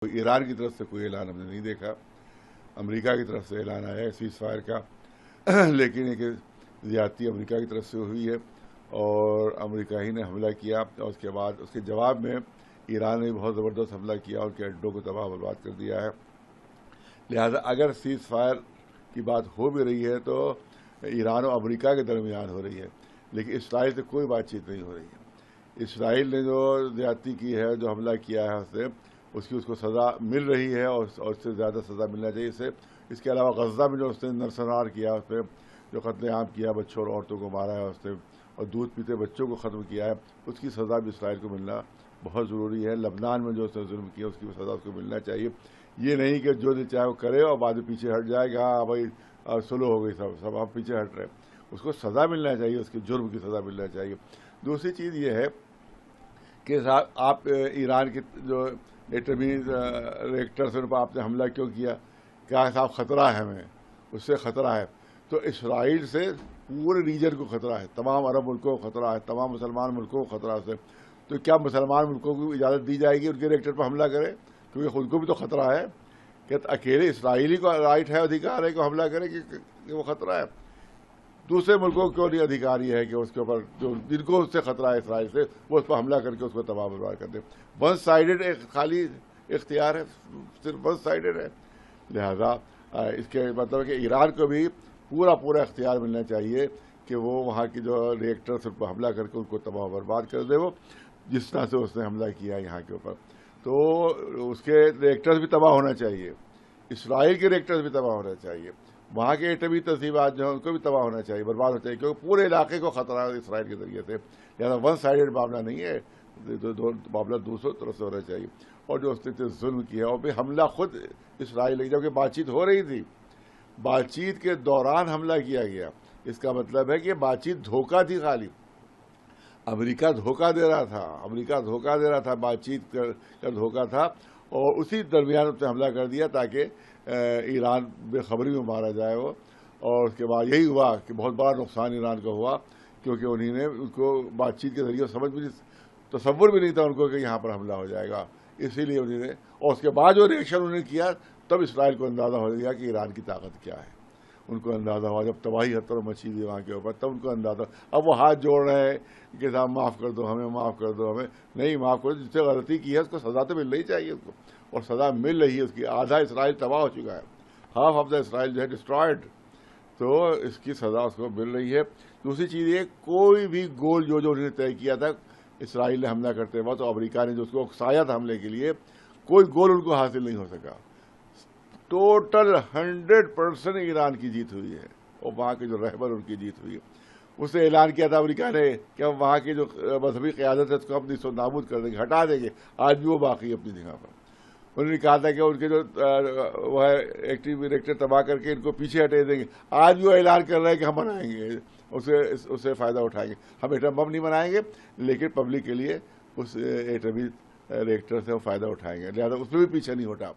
ایران کی طرف سے کوئی اعلان ہم نے نہیں دیکھا. امریکہ کی طرف سے اعلان آیا ہے سیز فائر کا لیکن ایک زیادتی امریکہ کی طرف سے ہوئی ہے اور امریکہ ہی نے حملہ کیا اور اس کے بعد اس کے جواب میں ایران نے بہت زبردست حملہ کیا اور کے اڈوں کو تباہ برباد کر دیا ہے. لہذا اگر سیز فائر کی بات ہو بھی رہی ہے تو ایران اور امریکہ کے درمیان ہو رہی ہے، لیکن اسرائیل سے کوئی بات چیت نہیں ہو رہی ہے. اسرائیل نے جو زیادتی کی ہے، جو حملہ کیا ہے اس کو سزا مل رہی ہے اور اس سے زیادہ سزا ملنا چاہیے. اس کے علاوہ غزہ میں جو اس نے نرسنار کیا، اس پہ جو قتل عام کیا، بچوں اور عورتوں کو مارا ہے اس نے اور دودھ پیتے بچوں کو ختم کیا ہے، اس کی سزا بھی اسرائیل کو ملنا بہت ضروری ہے. لبنان میں جو اس نے ظلم کیا اس کی سزا اس کو ملنا چاہیے. یہ نہیں کہ جو چاہے وہ کرے اور بعد میں پیچھے ہٹ جائے گا. ہاں بھائی سلو ہو گئی، سب آپ پیچھے ہٹ رہے. اس کو سزا ملنا چاہیے، اس کے جرم کی سزا ملنا چاہیے. دوسری چیز یہ ہے کہ آپ ایران کے جو ایٹمی ریئیکٹرز پر آپ نے حملہ کیوں کیا؟ کیا صاحب خطرہ ہے ہمیں، اس سے خطرہ ہے. تو اسرائیل سے پورے ریجن کو خطرہ ہے، تمام عرب ملکوں کو خطرہ ہے، تمام مسلمان ملکوں کو خطرہ ہے. تو کیا مسلمان ملکوں کو اجازت دی جائے گی ان کے ریئیکٹر پر حملہ کرے؟ کیونکہ خود کو بھی تو خطرہ ہے. کہ اکیلے اسرائیلی کو رائٹ ہے، ادھیکار ہے کہ حملہ کرے کہ وہ خطرہ ہے؟ دوسرے ملکوں کو کیوں نہیں ادھیکاری ہے کہ اس کے اوپر جن کو اس سے خطرہ ہے اسرائیل سے، وہ اس پر حملہ کر کے اس کو تباہ برباد کر دیں؟ ون سائیڈڈ ایک خالی اختیار ہے، صرف ون سائیڈڈ ہے. لہذا اس کے مطلب کہ ایران کو بھی پورا اختیار ملنا چاہیے کہ وہ وہاں کی جو ریئیکٹرز پر حملہ کر کے ان کو تباہ برباد کر دے. وہ جس طرح سے اس نے حملہ کیا یہاں کے اوپر، تو اس کے ریئیکٹرز بھی تباہ ہونا چاہیے، اسرائیل کے ریئیکٹرز بھی تباہ ہونا چاہیے، وہاں کے ایٹمی تنصیبات جو ہیں ان کو بھی تباہ ہونا چاہیے، برباد ہونا چاہیے، کیونکہ پورے علاقے کو خطرہ ہے اسرائیل کے ذریعے سے. لہٰذا ون سائیڈڈ معاملہ نہیں ہے، معاملہ دوسروں طرف سے ہونا چاہیے. اور جو اس نے ظلم کیا اور پھر حملہ خود اسرائیل، جبکہ بات چیت ہو رہی تھی، بات چیت کے دوران حملہ کیا گیا. اس کا مطلب ہے کہ بات چیت دھوکہ تھی خالی. امریکہ دھوکہ دے رہا تھا، بات چیت کا دھوکہ تھا، اور اسی درمیان اس نے حملہ کر دیا تاکہ ایران بے خبری میں مارا جائے وہ. اور اس کے بعد یہی ہوا کہ بہت بڑا نقصان ایران کا ہوا، کیونکہ انہوں نے ان کو بات چیت کے ذریعے تصور بھی نہیں تھا ان کو کہ یہاں پر حملہ ہو جائے گا. اسی لیے انہوں نے، اور اس کے بعد جو ریئیکشن انہوں نے کیا، تب اسرائیل کو اندازہ ہو گیا کہ ایران کی طاقت کیا ہے. ان کو اندازہ ہوا جب تباہی حتر مچی ہوئی وہاں کے اوپر، تب ان کو اندازہ. اب وہ ہاتھ جوڑ رہے ہیں کہ صاحب معاف کر دو ہمیں، معاف کر دو ہمیں. نہیں معاف کرو، جس سے غلطی کی ہے اس کو سزا تو ملنی چاہیے اس کو، اور سزا مل رہی ہے اس کی. آدھا اسرائیل تباہ ہو چکا ہے، ہاف آف دا اسرائیل جو ہے ڈسٹرائڈ، تو اس کی سزا اس کو مل رہی ہے. دوسری چیز یہ، کوئی بھی گول جو انہوں نے طے کیا تھا اسرائیل نے حملہ کرتے وقت، تو امریکہ نے جو اس کو اکسایا تھا حملے کے لیے، کوئی گول ان کو حاصل نہیں ہو سکا. ٹوٹل 100% ایران کی جیت ہوئی ہے، اور وہاں کے جو رہبر ان کی جیت ہوئی ہے. اس نے اعلان کیا تھا امریکہ نے کہ ہم وہاں کی جو مذہبی قیادت ہے اس کو اپنی سو نابود کر دیں گے، ہٹا دیں گے. آج بھی وہ باقی ہے اپنی جگہ پر. انہوں نے کہا تھا کہ ان کے جو وہ ہے ایکٹیو ریئیکٹر تباہ کر کے ان کو پیچھے ہٹے دیں گے. آج بھی وہ اعلان کر رہے ہیں کہ ہم بنائیں گے، اس سے فائدہ اٹھائیں گے. ہم ایٹم بم نہیں بنائیں گے، لیکن پبلک کے لیے اس ایٹمی ریئیکٹر سے وہ فائدہ اٹھائیں گے. لہٰذا اس میں بھی پیچھے نہیں ہٹا.